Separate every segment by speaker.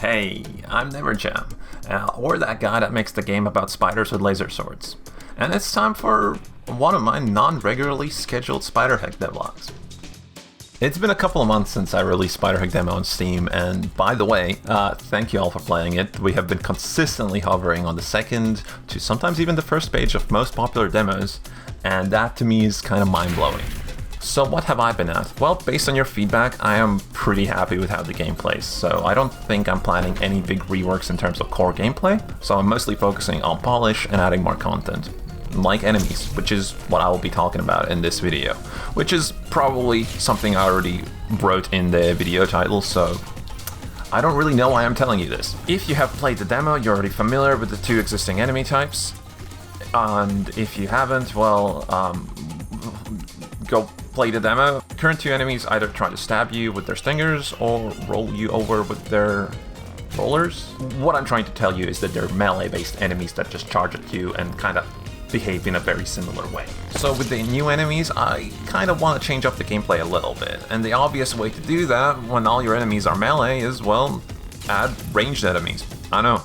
Speaker 1: Hey, I'm Neverjam, or that guy that makes the game about spiders with laser swords. And it's time for one of my non-regularly scheduled SpiderHeck Devlogs. It's been a couple of months since I released SpiderHeck Demo on Steam, and by the way, thank you all for playing it. We have been consistently hovering on the second to sometimes even the first page of most popular demos, and that to me is kind of mind-blowing. So what have I been at? Well, based on your feedback, I am pretty happy with how the game plays, so I don't think I'm planning any big reworks in terms of core gameplay, so I'm mostly focusing on polish and adding more content. Like enemies, which is what I will be talking about in this video, which is probably something I already wrote in the video title, so I don't really know why I'm telling you this. If you have played the demo, you're already familiar with the two existing enemy types, and if you haven't, well, go play the demo. Current two enemies either try to stab you with their stingers or roll you over with their rollers. What I'm trying to tell you is that they're melee-based enemies that just charge at you and kind of behave in a very similar way. So with the new enemies, I kind of want to change up the gameplay a little bit, and the obvious way to do that when all your enemies are melee is, well, add ranged enemies. I know.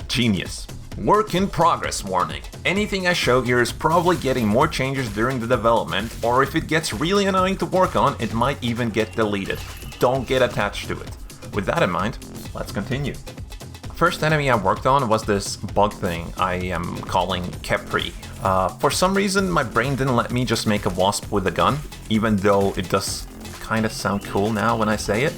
Speaker 1: Genius. Work in progress warning. Anything I show here is probably getting more changes during the development, or if it gets really annoying to work on, it might even get deleted. Don't get attached to it. With that in mind, let's continue. First enemy I worked on was this bug thing I am calling Kherpi. For some reason, my brain didn't let me just make a wasp with a gun, even though it does kind of sound cool now when I say it,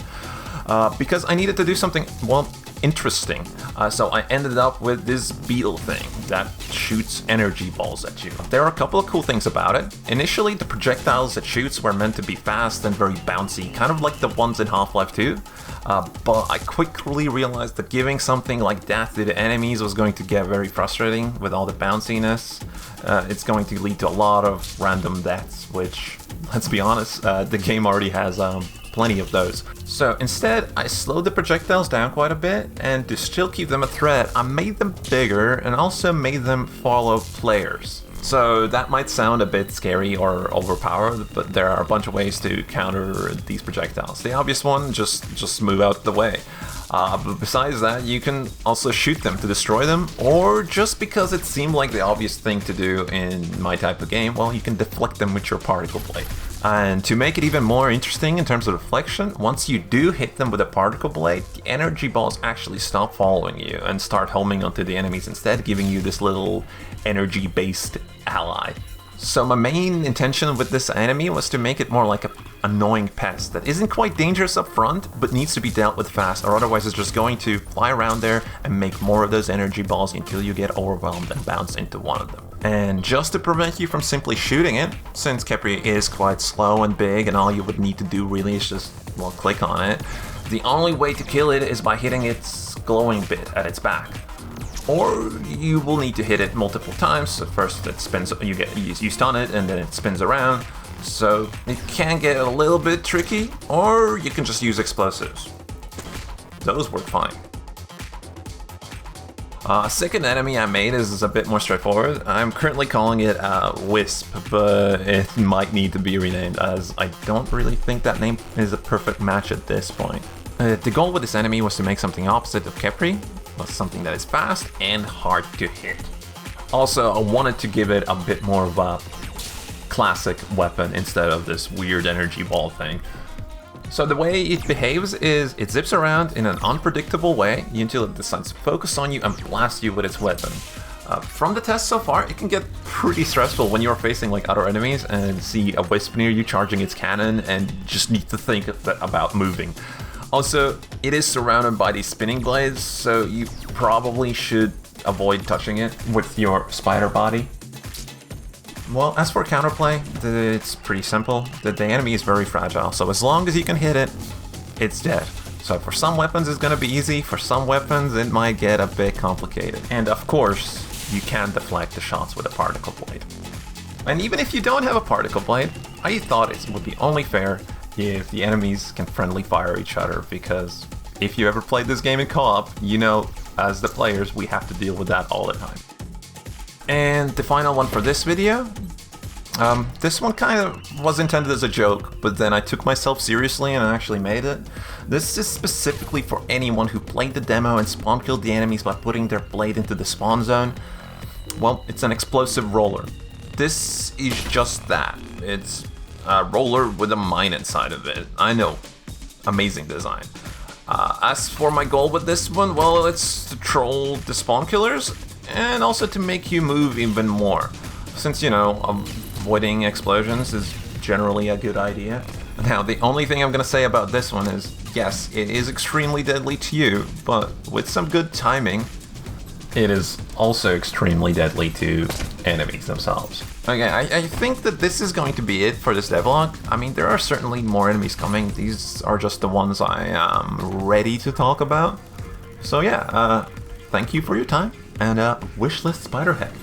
Speaker 1: because I needed to do something, well, interesting. So I ended up with this beetle thing that shoots energy balls at you. There are a couple of cool things about it. Initially, the projectiles it shoots were meant to be fast and very bouncy, kind of like the ones in Half-Life 2. But I quickly realized that giving something like that to the enemies was going to get very frustrating with all the bounciness. It's going to lead to a lot of random deaths, which, let's be honest, the game already has plenty of those. So instead, I slowed the projectiles down quite a bit, and to still keep them a threat, I made them bigger and also made them follow players. So that might sound a bit scary or overpowered, but there are a bunch of ways to counter these projectiles. The obvious one, just move out the way. But besides that, you can also shoot them to destroy them, or just because it seemed like the obvious thing to do in my type of game, well, you can deflect them with your particle blade. And to make it even more interesting in terms of deflection, once you do hit them with a particle blade, the energy balls actually stop following you and start homing onto the enemies instead, giving you this little energy-based ally. So my main intention with this enemy was to make it more like an annoying pest that isn't quite dangerous up front, but needs to be dealt with fast, or otherwise it's just going to fly around there and make more of those energy balls until you get overwhelmed and bounce into one of them. And just to prevent you from simply shooting it, since Kherpi is quite slow and big and all you would need to do really is just, well, click on it, the only way to kill it is by hitting its glowing bit at its back. Or you will need to hit it multiple times. So first it spins, you stun it, and then it spins around. So it can get a little bit tricky, or you can just use explosives. Those work fine. Second enemy I made is a bit more straightforward. I'm currently calling it Wisp, but it might need to be renamed, as I don't really think that name is a perfect match at this point. The goal with this enemy was to make something opposite of Kherpi, something that is fast and hard to hit. Also, I wanted to give it a bit more of a classic weapon instead of this weird energy ball thing. So the way it behaves is it zips around in an unpredictable way until it decides to focus on you and blast you with its weapon. From the test so far, it can get pretty stressful when you're facing like other enemies and see a Wisp near you charging its cannon and just need to think about moving. Also, it is surrounded by these spinning blades, so you probably should avoid touching it with your spider body. Well, as for counterplay, it's pretty simple. The enemy is very fragile, so as long as you can hit it, it's dead. So for some weapons it's gonna be easy, for some weapons it might get a bit complicated. And of course, you can deflect the shots with a particle blade. And even if you don't have a particle blade, I thought it would be only fair if the enemies can friendly fire each other, because if you ever played this game in co-op, you know, as the players, we have to deal with that all the time. And the final one for this video, This one kind of was intended as a joke, but then I took myself seriously and I actually made it. This is specifically for anyone who played the demo and spawn killed the enemies by putting their blade into the spawn zone. Well, it's an explosive roller. This is just that. It's a roller with a mine inside of it. I know. Amazing design. As for my goal with this one, well, it's to troll the spawn killers and also to make you move even more. Since, you know, avoiding explosions is generally a good idea. Now, the only thing I'm gonna say about this one is, yes, it is extremely deadly to you, but with some good timing, it is also extremely deadly to enemies themselves. Okay, I think that this is going to be it for this devlog. I mean, there are certainly more enemies coming. These are just the ones I am ready to talk about. So yeah, thank you for your time, and wishlist SpiderHeck.